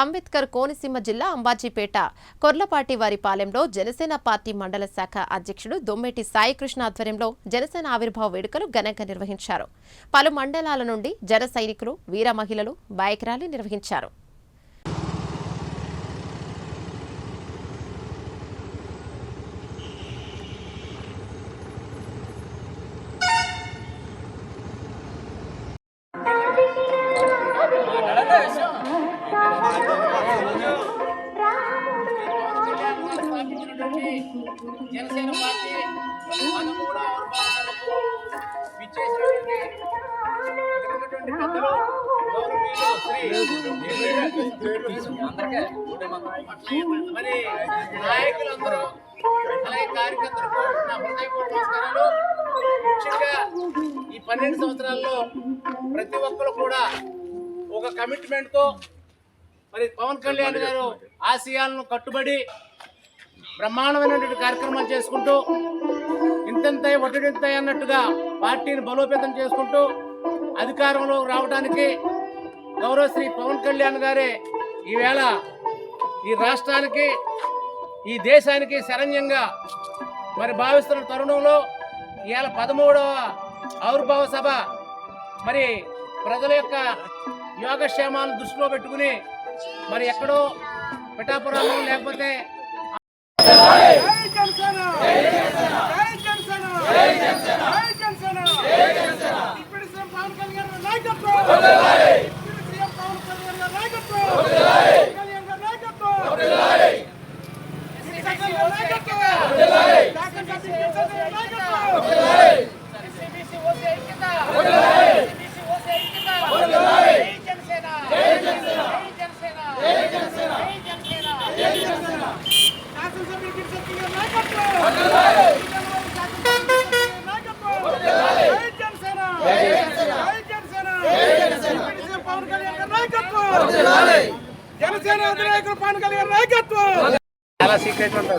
అంబేద్కర్ కోనసీమ జిల్లా అంబాజీపేట కొర్లపాటి వారిపాలెంలో జనసేన పార్టీ మండల శాఖ అధ్యక్షుడు దొమ్మేటి సాయికృష్ణ ఆధ్వర్యంలో జనసేన ఆవిర్భావ వేడుకలు ఘనంగా నిర్వహించారు. పలు మండలాల నుండి జన సైనికులు, వీర మహిళలు బైక్ ర్యాలీ నిర్వహించారు. జనసేన పార్టీ 13వ ఆవిర్భావ విచ్చేసినటువంటి పెద్దలు మరి నాయకులందరూ అలాగే కార్యకర్తలకు నా హృదయపూర్వక నమస్కారాలు. ముఖ్యంగా ఈ 12 సంవత్సరాల్లో ప్రతి ఒక్కరు కూడా ఒక కమిట్మెంట్తో మరి పవన్ కళ్యాణ్ గారు ఆశయాలను కట్టుబడి బ్రహ్మాండమైనటువంటి కార్యక్రమాలు చేసుకుంటూ ఇంతంతాయి ఒట్టడింతాయి అన్నట్టుగా పార్టీని బలోపేతం చేసుకుంటూ అధికారంలో రావడానికి గౌరవశ్రీ పవన్ కళ్యాణ్ గారే ఈవేళ ఈ రాష్ట్రానికి ఈ దేశానికి శరణ్యంగా మరి భావిస్తున్న తరుణంలో ఇవాళ 13వ ఆవిర్భావ సభ మరి ప్రజల యొక్క యోగక్షేమాలను దృష్టిలో పెట్టుకుని మరి ఎక్కడో పిఠాపురంలో లేకపోతే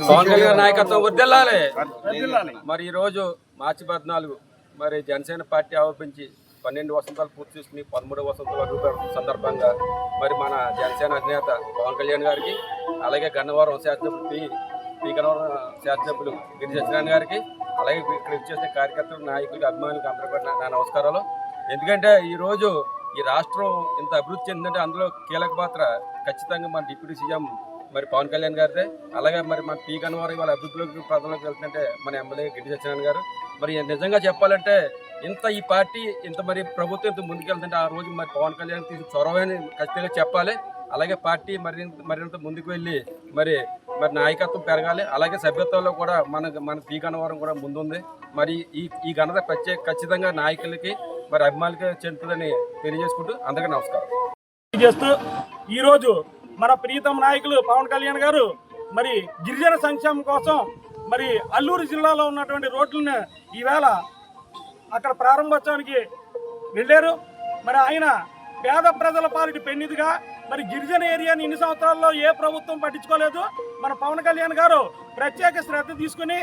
పవన్ కళ్యాణ్ నాయకత్వం వర్ధిల్లాలి. మరి ఈ రోజు మార్చి 14 మరి జనసేన పార్టీ ఆవిర్భించి 12 వసంతాలు పూర్తి చేసుకుని 13వ వసంతాల అభివృద్ధి సందర్భంగా మరి మన జనసేన అధినేత పవన్ కళ్యాణ్ గారికి అలాగే గన్నవరం శాసనసభ్యులు పి గన్నవరం శాసనసభ్యులు గిరి సత్యనారాయణ గారికి అలాగే ఇక్కడ ఇచ్చేసిన కార్యకర్తలు, నాయకులకి, అభిమానులకు అందరూ కూడా నా నమస్కారాలు. ఎందుకంటే ఈరోజు ఈ రాష్ట్రం ఇంత అభివృద్ధి చెందిందంటే అందులో కీలక పాత్ర ఖచ్చితంగా మన డిప్యూటీ సీఎం మరి పవన్ కళ్యాణ్ గారిదే. అలాగే మరి మన పి గన్నవరం వాళ్ళ అభివృద్ధిలోకి ప్రజలకు వెళ్తుందంటే మన ఎమ్మెల్యే గిరి సత్యనారాయణ గారు. మరి నిజంగా చెప్పాలంటే ఈ పార్టీ ఇంత మరి ప్రభుత్వం ఇంత ముందుకెళ్తుంటే ఆ రోజు మరి పవన్ కళ్యాణ్ తీసిన చొరవని ఖచ్చితంగా చెప్పాలి. అలాగే పార్టీ మరింత ముందుకు వెళ్ళి మరి నాయకత్వం పెరగాలి. అలాగే సభ్యత్వంలో కూడా మన పి గన్నవరం కూడా ముందుంది. మరి ఈ ఘనత ఖచ్చితంగా నాయకులకి మరి అభిమానులకి చెందుతుందని తెలియజేసుకుంటూ అందరికీ నమస్కారం చేస్తూ ఈరోజు మన ప్రియతమ నాయకులు పవన్ కళ్యాణ్ గారు మరి గిరిజన సంక్షేమం కోసం మరి అల్లూరు జిల్లాలో ఉన్నటువంటి రోడ్లను ఈవేళ అక్కడ ప్రారంభోత్సవానికి వెళ్ళారు. మరి ఆయన పేద ప్రజల పాలిటి పెన్నిదిగా మరి గిరిజన ఏరియాని ఇన్ని సంవత్సరాల్లో ఏ ప్రభుత్వం పట్టించుకోలేదు. మన పవన్ కళ్యాణ్ గారు ప్రత్యేక శ్రద్ధ తీసుకుని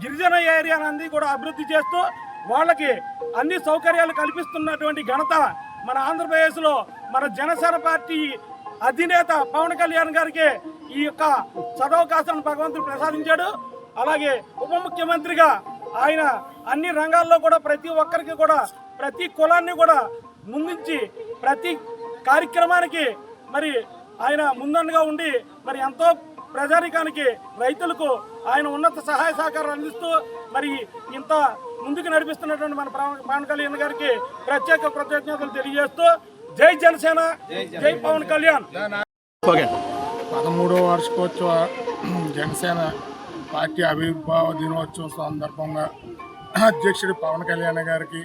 గిరిజన ఏరియాని అంది కూడా అభివృద్ధి చేస్తూ వాళ్ళకి అన్ని సౌకర్యాలు కల్పిస్తున్నటువంటి ఘనత మన ఆంధ్రప్రదేశ్లో మన జనసేన పార్టీ అధినేత పవన్ కళ్యాణ్ గారికి ఈ యొక్క సదవకాశాన్ని భగవంతుడు ప్రసాదించాడు. అలాగే ఉప ముఖ్యమంత్రిగా ఆయన అన్ని రంగాల్లో కూడా ప్రతి ఒక్కరికి కూడా ప్రతి కులాన్ని కూడా ముందుంచి ప్రతి కార్యక్రమానికి మరి ఆయన ముందండుగా ఉండి మరి ఎంతో ప్రజానికానికి, రైతులకు ఆయన ఉన్నత సహాయ సహకారాలు అందిస్తూ మరి ఇంత ముందుకు నడిపిస్తున్నటువంటి మన పవన్ కళ్యాణ్ గారికి ప్రత్యేక కృతజ్ఞతలు తెలియజేస్తూ జై జనసేన, జై పవన్ కళ్యాణ్. 13వ వార్షికోత్సవ జనసేన పార్టీ ఆవిర్భావ దినోత్సవం సందర్భంగా అధ్యక్షుడు పవన్ కళ్యాణ్ గారికి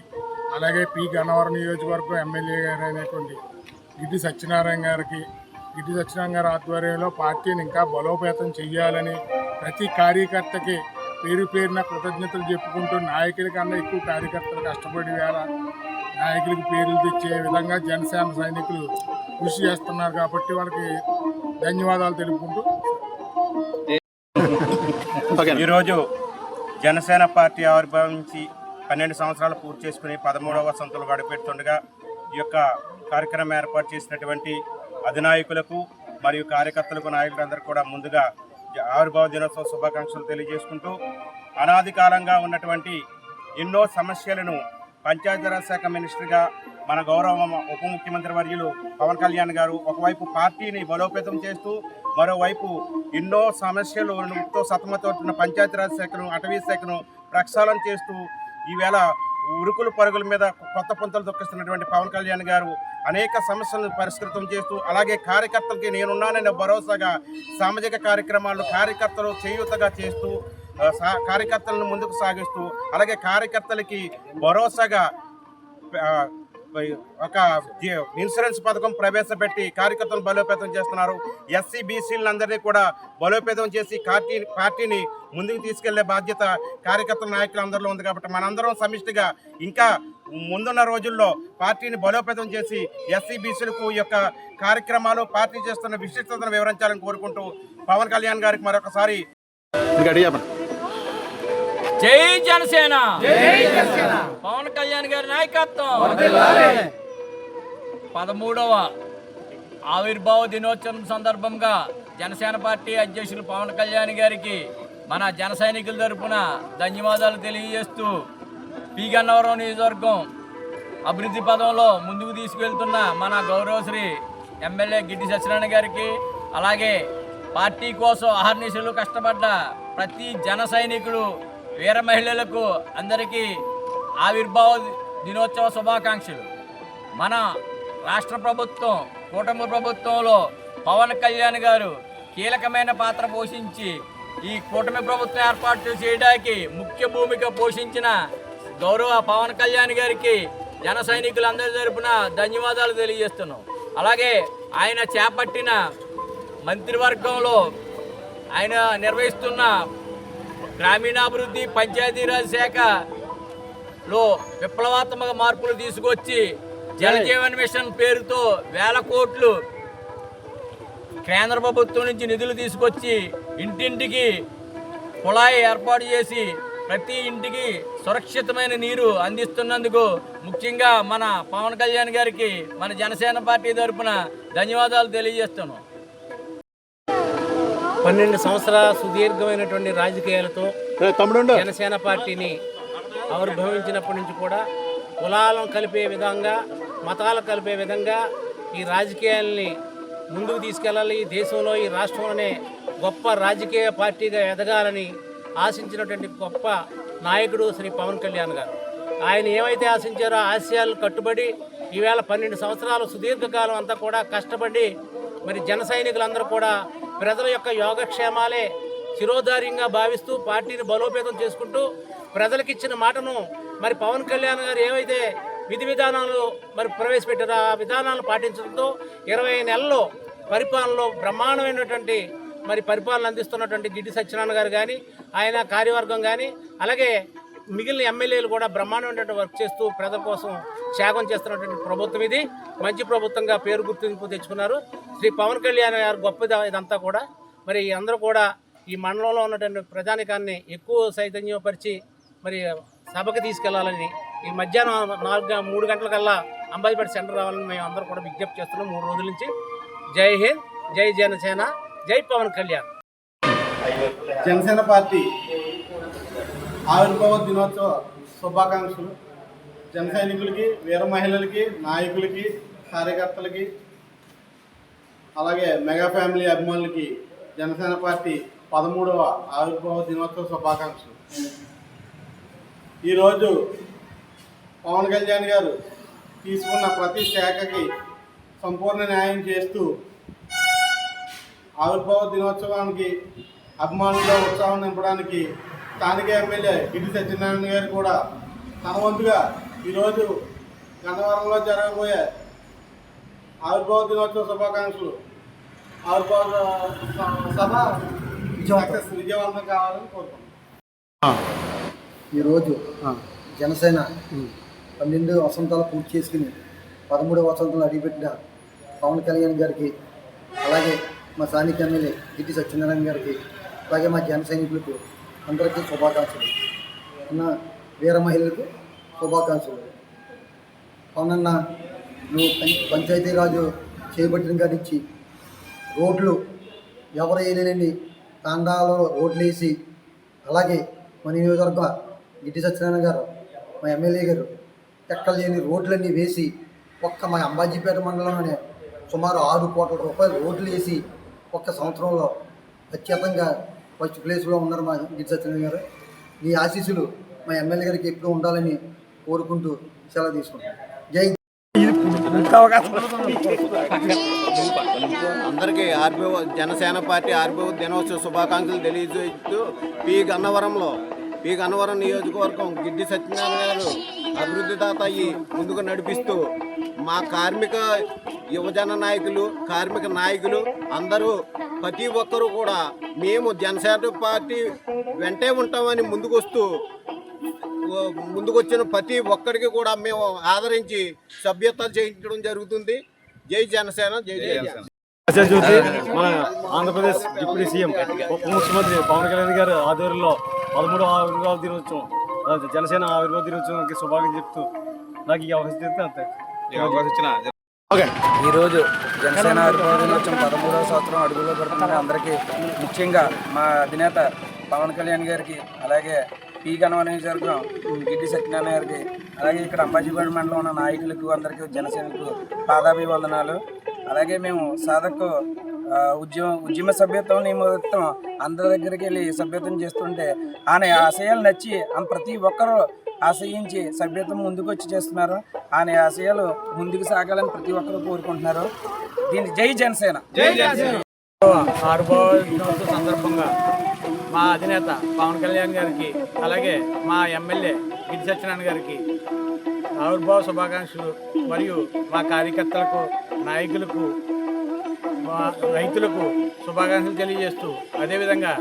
అలాగే పి గన్నవరం నియోజకవర్గం ఎమ్మెల్యే గారు అయినటువంటి గిడ్డి సత్యనారాయణ గారికి ఆధ్వర్యంలో పార్టీని ఇంకా బలోపేతం చేయాలని ప్రతి కార్యకర్తకి పేరున కృతజ్ఞతలు చెప్పుకుంటూ నాయకుల కన్నా ఎక్కువ కార్యకర్తలు కష్టపడి వేళ నాయకులకు పేర్లు తెచ్చే విధంగా జనసేన సైనికులు కృషి చేస్తున్నారు కాబట్టి వాళ్ళకి ధన్యవాదాలు తెలుపుకుంటూ ఈరోజు జనసేన పార్టీ ఆవిర్భవించి 12 సంవత్సరాలు పూర్తి చేసుకుని 13వ వసంతులు గడిపెడుతుండగా ఈ యొక్క కార్యక్రమం ఏర్పాటు చేసినటువంటి అధినాయకులకు మరియు కార్యకర్తలకు నాయకులందరికీ కూడా ముందుగా ఆవిర్భావ దినోత్సవ శుభాకాంక్షలు తెలియజేసుకుంటూ, అనాది కాలంగా ఉన్నటువంటి ఎన్నో సమస్యలను పంచాయతీరాజ్ శాఖ మినిస్టర్గా మన గౌరవ ఉప ముఖ్యమంత్రి వర్యులు పవన్ కళ్యాణ్ గారు ఒకవైపు పార్టీని బలోపేతం చేస్తూ, మరోవైపు ఎన్నో సమస్యలతో సతమతవుతున్న పంచాయతీరాజ్ శాఖను, అటవీ శాఖను ప్రక్షాళన చేస్తూ ఈవేళ ఉరుకులు పరుగుల మీద కొత్త పుంతలు దొక్కిస్తున్నటువంటి పవన్ కళ్యాణ్ గారు అనేక సమస్యలను పరిష్కృతం చేస్తూ, అలాగే కార్యకర్తలకి నేనున్నాననే భరోసాగా సామాజిక కార్యక్రమాలను కార్యకర్తలు చేయూతగా చేస్తూ, కార్యకర్తలను ముందుకు సాగిస్తూ, అలాగే కార్యకర్తలకి భరోసాగా ఒక ఇన్సూరెన్స్ పథకం ప్రవేశపెట్టి కార్యకర్తలను బలోపేతం చేస్తున్నారు. ఎస్సీ బీసీలందరినీ కూడా బలోపేతం చేసి పార్టీని ముందుకు తీసుకెళ్లే బాధ్యత కార్యకర్తల నాయకులందరిలో ఉంది. కాబట్టి మనందరం సమిష్టిగా ఇంకా ముందున్న రోజుల్లో పార్టీని బలోపేతం చేసి ఎస్సీ బీసీలకు ఈ యొక్క కార్యక్రమాలు పార్టీ చేస్తున్న విశిష్టతను వివరించాలని కోరుకుంటూ పవన్ కళ్యాణ్ గారికి మరొకసారి జై జనసేన, పవన్ కళ్యాణ్ గారి నాయకత్వం. 13వ ఆవిర్భావ దినోత్సవం సందర్భంగా జనసేన పార్టీ అధ్యక్షులు పవన్ కళ్యాణ్ గారికి మన జన సైనికుల తరపున ధన్యవాదాలు తెలియజేస్తూ, పి గన్నవరం నియోజకవర్గం అభివృద్ధి పదంలో ముందుకు తీసుకెళ్తున్న మన గౌరవశ్రీ ఎమ్మెల్యే గిడ్డి సత్యనారాయణ గారికి, అలాగే పార్టీ కోసం అహర్నిశలు కష్టపడ్డ ప్రతి జన సైనికులు, వీర మహిళలకు అందరికీ ఆవిర్భావ దినోత్సవ శుభాకాంక్షలు. మన రాష్ట్ర ప్రభుత్వం, కూటమి ప్రభుత్వంలో పవన్ కళ్యాణ్ గారు కీలకమైన పాత్ర పోషించి ఈ కూటమి ప్రభుత్వం ఏర్పాటు చేయడానికి ముఖ్య భూమిక పోషించిన గౌరవ పవన్ కళ్యాణ్ గారికి జన సైనికులందరి తరపున ధన్యవాదాలు తెలియజేస్తున్నాం. అలాగే ఆయన చేపట్టిన మంత్రివర్గంలో ఆయన నిర్వహిస్తున్న గ్రామీణాభివృద్ధి పంచాయతీరాజ్ శాఖలో విప్లవాత్మక మార్పులు తీసుకొచ్చి జల జీవన్ మిషన్ పేరుతో వేల కోట్లు కేంద్ర ప్రభుత్వం నుంచి నిధులు తీసుకొచ్చి ఇంటింటికి కుళాయి ఏర్పాటు చేసి ప్రతి ఇంటికి సురక్షితమైన నీరు అందిస్తున్నందుకు ముఖ్యంగా మన పవన్ కళ్యాణ్ గారికి మన జనసేన పార్టీ తరఫున ధన్యవాదాలు తెలియజేస్తున్నాం. 12 సంవత్సరాల సుదీర్ఘమైనటువంటి రాజకీయాలతో జనసేన పార్టీని ఆవిర్భవించినప్పటి నుంచి కూడా కులాలను కలిపే విధంగా, మతాలు కలిపే విధంగా ఈ రాజకీయాల్ని ముందుకు తీసుకెళ్ళాలి, ఈ దేశంలో ఈ రాష్ట్రంలోనే గొప్ప రాజకీయ పార్టీగా ఎదగాలని ఆశించినటువంటి గొప్ప నాయకుడు శ్రీ పవన్ కళ్యాణ్ గారు. ఆయన ఏమైతే ఆశించారో ఆశయాలు కట్టుబడి ఈవేళ 12 సంవత్సరాలు సుదీర్ఘకాలం అంతా కూడా కష్టపడి మరి జన సైనికులందరూ కూడా ప్రజల యొక్క యోగక్షేమాలే శిరోధార్యంగా భావిస్తూ పార్టీని బలోపేతం చేసుకుంటూ ప్రజలకు ఇచ్చిన మాటను మరి పవన్ కళ్యాణ్ గారు ఏవైతే విధి విధానాలు మరి ప్రవేశపెట్టారో ఆ విధానాలను పాటించడంతో 20 నెలల్లో పరిపాలనలో బ్రహ్మాండమైనటువంటి మరి పరిపాలన అందిస్తున్నటువంటి గిడ్డి సత్యనారాయణ గారు కానీ, ఆయన కార్యవర్గం కానీ, అలాగే మిగిలిన ఎమ్మెల్యేలు కూడా బ్రహ్మాండమైనటువంటి వర్క్ చేస్తూ ప్రజల కోసం త్యాగం చేస్తున్నటువంటి ప్రభుత్వం ఇది. మంచి ప్రభుత్వంగా పేరు గుర్తింపు తెచ్చుకున్నారు శ్రీ పవన్ కళ్యాణ్ గారు. గొప్పది ఇదంతా కూడా. మరి అందరూ కూడా ఈ మండలంలో ఉన్నటువంటి ప్రజానికాన్ని ఎక్కువ చైతన్యపరిచి మరి సభకు తీసుకెళ్లాలని, ఈ మధ్యాహ్నం 3 గంటలకల్లా అంబాజీపేట సెంటర్ రావాలని మేము అందరూ కూడా విజ్ఞప్తి చేస్తున్నాం 3 రోజుల నుంచి. జై హింద్, జై జనసేన, జై పవన్ కళ్యాణ్. జనసేన పార్టీ ఆవిర్భావ దినోత్సవ శుభాకాంక్షలు జన సైనికులకి, వీర మహిళలకి, నాయకులకి, కార్యకర్తలకి, అలాగే మెగా ఫ్యామిలీ అభిమానులకి జనసేన పార్టీ 13వ ఆవిర్భావ దినోత్సవ శుభాకాంక్షలు. ఈరోజు పవన్ కళ్యాణ్ గారు తీసుకున్న ప్రతి శాఖకి సంపూర్ణ న్యాయం చేస్తూ ఆవిర్భావ దినోత్సవానికి అభిమానుల్లో ఉత్సాహం నింపడానికి స్థానిక ఎమ్మెల్యే గిడ్డి సత్యనారాయణ గారు కూడా తన వంతుగా ఈరోజు గన్నవరంలో జరగబోయే ఆవిర్భావ దినోత్సవ శుభాకాంక్షలు, ఆవిర్భావ సభ విజయవంతం కావాలని కోరుకుంటున్నాం. ఈరోజు జనసేన 12 వసంతాలు పూర్తి చేసుకుని 13వ వసంతంలో అడిగిపెట్టిన పవన్ కళ్యాణ్ గారికి, అలాగే మా స్థానిక ఎమ్మెల్యే గిడ్డి సత్యనారాయణ గారికి, అలాగే మా జన సైనికులకు అందరికీ శుభాకాంక్షలు. అన్న వీర మహిళలకు శుభాకాంక్షలు. పవనన్న, నువ్వు పంచాయతీరాజు చేపట్టిన కానిచ్చి రోడ్లు ఎవరు వేయలేని తాండాలో రోడ్లు వేసి, అలాగే మన నియోజకవర్గ గిడ్డి సత్యనారాయణ గారు మా ఎమ్మెల్యే గారు ఎక్కడ లేని రోడ్లన్నీ వేసి ఒక్క మా అంబాజీపేట మండలంలోనే సుమారు 6 కోట్ల రూపాయలు రోడ్లు వేసి ఒక్క సంవత్సరంలో అత్యంతంగా ఫస్ట్ ప్లేస్లో ఉన్నారు మా గిడ్డి సత్యనారాయణ గారు. ఈ ఆశీస్సులు మా ఎమ్మెల్యే గారికి ఎప్పుడూ ఉండాలని కోరుకుంటూ సెలవు తీసుకుంటాం. జై అందరికీ ఆర్బీఓ జనసేన పార్టీ ఆర్బీఓ దినోత్సవ శుభాకాంక్షలు తెలియజేస్తూ పి గన్నవరం నియోజకవర్గం గిడ్డి సత్యనారాయణ గారు అభివృద్ధి దాత అయ్యి ముందుకు నడిపిస్తూ మా కార్మిక యువజన నాయకులు, కార్మిక నాయకులు అందరూ ప్రతి ఒక్కరూ కూడా మేము జనసేన పార్టీ వెంటే ఉంటామని ముందుకొచ్చిన ప్రతి ఒక్కరికి కూడా మేము ఆదరించి సభ్యత్వం చేయించడం జరుగుతుంది. జై జనసేన, జై జనసేన. మన ఆంధ్రప్రదేశ్ డిప్యూటీ సీఎం ఉప ముఖ్యమంత్రి పవన్ కళ్యాణ్ గారు ఆధ్వర్యంలో 13వ ఆవిర్భావ దినోత్సవం, జనసేన ఆవిర్భావ దినోత్సవానికి శుభాకాంక్షలు చెప్తూ నాకు ఈ అవకాశం అంతే. ఈరోజు జనసేన ఆవిర్భావ దినోత్సవం 13వ సంవత్సరం అడుగులో పెడుతున్న అందరికీ, ముఖ్యంగా మా అధినేత పవన్ కళ్యాణ్ గారికి, అలాగే పి గన్నవరం నియోజకవర్గం గిడ్డి సత్యనారాయణ గారికి, అలాగే ఇక్కడ అంబాజీపేట మండలం ఉన్న నాయకులకు అందరికీ జనసేనకు పాదాభివందనాలు. అలాగే మేము సాధకు ఉద్యమ సభ్యత్వం నిమిత్తం అందరి దగ్గరికి వెళ్ళి సభ్యత్వం చేస్తుంటే ఆయన ఆశయాలు నచ్చి ప్రతి ఒక్కరూ ఆశయించి సభ్యత్వం ముందుకు వచ్చి చేస్తున్నారు. ఆయన ఆశయాలు ముందుకు సాగాలని ప్రతి ఒక్కరూ కోరుకుంటున్నారు. దీన్ని జై జనసేన. ఆవిర్భావ దినోత్సవం సందర్భంగా మా అధినేత పవన్ కళ్యాణ్ గారికి, అలాగే మా ఎమ్మెల్యే గిడ్డి సత్యనారాయణ గారికి ఆవిర్భావ శుభాకాంక్షలు. మరియు మా కార్యకర్తలకు, నాయకులకు, మా రైతులకు శుభాకాంక్షలు తెలియజేస్తూ, అదేవిధంగా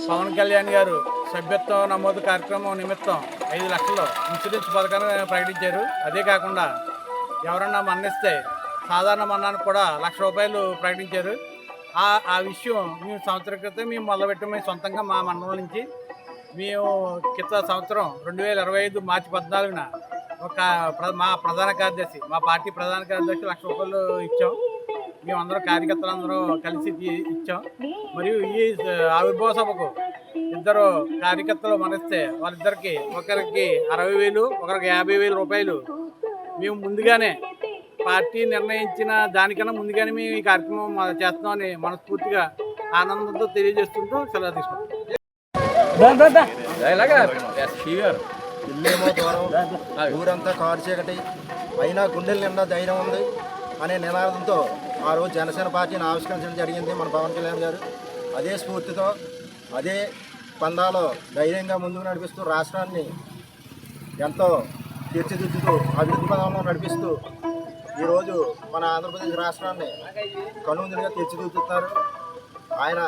పవన్ కళ్యాణ్ గారు సభ్యత్వ నమోదు కార్యక్రమం నిమిత్తం 5 లక్షల ఇన్సూరెన్స్ పథకాన్ని ప్రకటించారు. అదే కాకుండా ఎవరన్నా మరణిస్తే సాధారణ మరణానికి కూడా ₹1,00,000 ప్రకటించారు. ఆ విషయం మేము సంవత్సరం క్రితం మేము మొదలుపెట్టాము. సొంతంగా మా మండలం నుంచి మేము సంవత్సరం 2025 మార్చి 14న మా ప్రధాన కార్యదర్శి, మా పార్టీ ప్రధాన కార్యదర్శి ₹1,00,000 ఇచ్చాం. మేమందరం కార్యకర్తలందరూ కలిసి ఇచ్చాం. మరియు ఈ ఆవిర్భావ సభకు 2 కార్యకర్తలు మరణిస్తే వాళ్ళిద్దరికి, ఒకరికి 60,000, ఒకరికి 50,000 రూపాయలు మేము ముందుగానే పార్టీ నిర్ణయించిన దానికన్నా ముందుగానే మేము ఈ కార్యక్రమం చేస్తున్నామని మనస్ఫూర్తిగా ఆనందంతో తెలియజేస్తుంటూ సెలవు తీసుకుంటాం. ఇల్లేమో దూరం, ఊరంతా కారు చీకటి, అయినా గుండెల నిండా ధైర్యం ఉంది అనే నినాదంతో ఆ రోజు జనసేన పార్టీని ఆవిష్కరించడం జరిగింది మన పవన్ కళ్యాణ్ గారు. అదే స్ఫూర్తితో, అదే పందాలో ధైర్యంగా ముందుకు నడిపిస్తూ రాష్ట్రాన్ని ఎంతో తీర్చిదిద్దుతూ అభివృద్ధి పదంలో నడిపిస్తూ ఈరోజు మన ఆంధ్రప్రదేశ్ రాష్ట్రాన్ని కనుమరుగా తీర్చిదిద్దుతున్నారు. ఆయన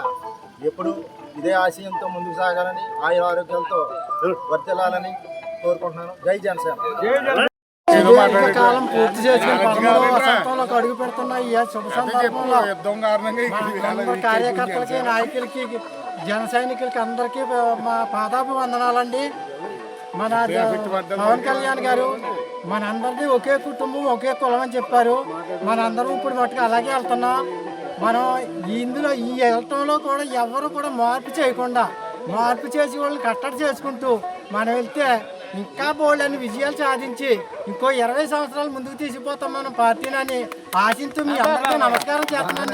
ఎప్పుడు ఇదే ఆశయంతో ముందుకు సాగాలని, ఆయుర ఆరోగ్యాలతో వర్తిల్లాలని కోరుకుంటున్నాను. జై జనసేన. కాలం పూర్తి చేసుకుని 13వ వసంతంలోకి అడుగు పెడుతున్న ఈ శుభ సందర్భంలో కార్యకర్తలకి, నాయకులకి, జన సైనికులకి అందరికీ మా పాదాభివందనాలండి. మన పవన్ కళ్యాణ్ గారు మనందరిది ఒకే కుటుంబం, ఒకే కులం అని చెప్పారు. మనందరం ఇప్పుడు మట్టుకు అలాగే వెళ్తున్నాం. మనం ఇందులో ఈ వెళ్ళటంలో కూడా ఎవరు కూడా మార్పు చేయకుండా, మార్పు చేసి వాళ్ళని కట్టడి చేసుకుంటూ మనం వెళ్తే ఇంకా బోల్డని విజయాలు సాధించి ఇంకో 20 సంవత్సరాలు ముందుకు తీసుకుపోతాం మనం పార్టీని ఆశించు మీ అందరికీ నమస్కారం చేస్తున్నాను.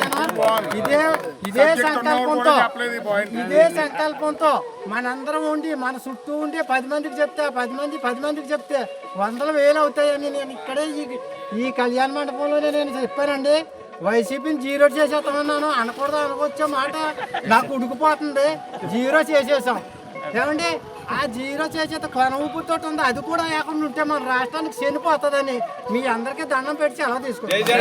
నేను ఇదే సంకల్పంతో మనందరం ఉండి, మన చుట్టూ ఉండి 10 మందికి చెప్తే, 10 మందికి చెప్తే 100,000 అవుతాయని నేను ఇక్కడే ఈ కళ్యాణ మండపంలోనే నేను చెప్పానండి. వైసీపీని 0 చేసేస్తామన్నాను. అనుకోవచ్చే మాట నాకు ఉడికిపోతుంది. 0 చేసేసాం. ఏమండి, ఆ 0 చేసేత కొన ఊపుతో ఉంది. అది కూడా లేకుండా ఉంటే మన రాష్ట్రానికి చనిపోతుందని మీ అందరికీ దండం పెట్టి అలా తీసుకుంటాం.